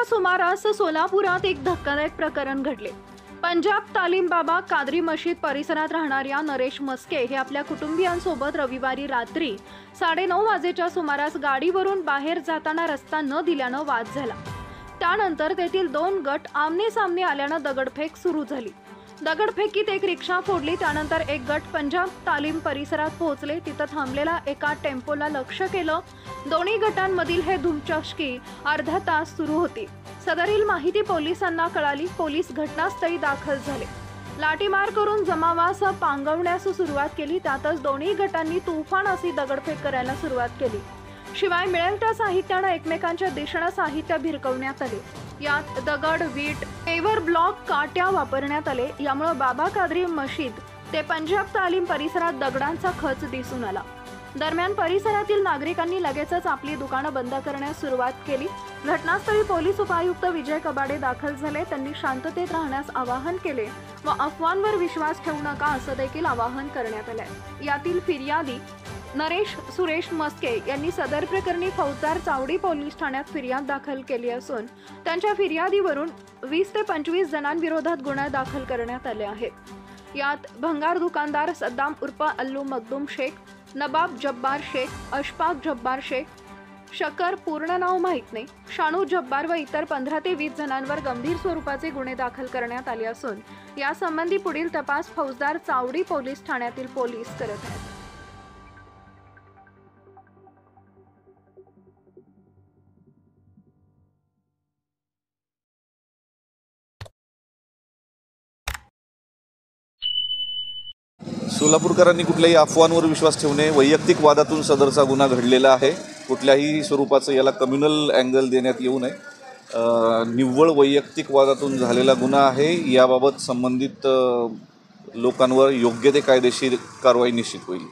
वाजेच्या सुमारास सोलापुरात एक धक्कादायक प्रकरण घडले। पंजाब तालीम बाबा कादरी मशीद परिसरात राहणाऱ्या नरेश मस्के हे आपल्या कुटुंबियांसोबत रविवारी रात्री 9:30 वाजेच्या सुमारास गाडीवरून बाहेर जाताना रस्ता न दिल्यानं वाद झाला। त्यानंतर तेथील 2 गट आमने सामने आल्यानं दगडफेक सुरू झाली। दगडफेकीत एक रिक्षा फोडली। त्यानंतर एक गट पंजाब तालीम परिसरात पोहोचले। तिथं थांबलेला एका टेम्पोला लक्ष्य केलं। दोन्ही गटांमधील हे धुमचकशी अर्धा तास सुरू होती। सदरील माहिती पोलिसांना कळाली। पोलीस घटनास्थळी दाखल झाले। लाठीमार करून जमावास पांगवण्यास सुरुवात केली। त्यातच दोन्ही गटांनी तुफान अशी दगडफेक करायला सुरुवात केली। शिवाय मिळेल त्या साहित्यानं एकमेकांच्या दिशेनं साहित्य भिरकवण्यात आले। यात दगड, वीट, पेवर ब्लॉक, काट्या वापरण्यात आले। यामुळे बाबा कादरी मशीद ते पंजाब तालीम परिसरात दगडांचा खच दिसून आला। दरम्यान परिसरातील नागरिकांनी लगेचच आपली दुकानं बंद करण्यास सुरुवात केली। घटनास्थळी पोलीस उपायुक्त विजय कबाडे दाखल झाले। त्यांनी शांततेत राहण्यास आवाहन केले व अफवांवर विश्वास ठेवू नका असं देखील आवाहन करण्यात आलंय। यातील फिर्यादी नरेश सुरेश मस्के यांनी सदर प्रकरणी फौजदार चावडी पोलीस ठाण्यात फिर्याद दाखल केली असून त्यांच्या फिर्यादीवरून 20 ते 25 जणांविरोधात गुन्हे दाखल करण्यात आले आहेत। यात भंगार दुकानदार सद्दाम उर्फ अल्लू मखदूम शेख, नबाब जब्बार शेख, अशफाक जब्बार शेख, शकर पूर्ण नाव माहीत नाही, शानू जब्बार व इतर 15 ते 20 जणांवर गंभीर स्वरूपाचे गुन्हे दाखल करण्यात आले असून यासंबंधी पुढील तपास फौजदार चावडी पोलीस ठाण्यातील पोलीस करत आहेत। सोलापूरकरांनी कुठल्याही अफवांवर विश्वास ठेवणे, वैयक्तिक वादातून सदरचा गुन्हा घडलेला आहे। कुठल्याही स्वरूपाचं याला कम्युनल अँगल देण्यात येऊ नये। निव्वळ वैयक्तिक वादातून झालेला गुन्हा आहे। याबाबत संबंधित लोकांवर योग्य ते कायदेशीर कारवाई निश्चित होईल।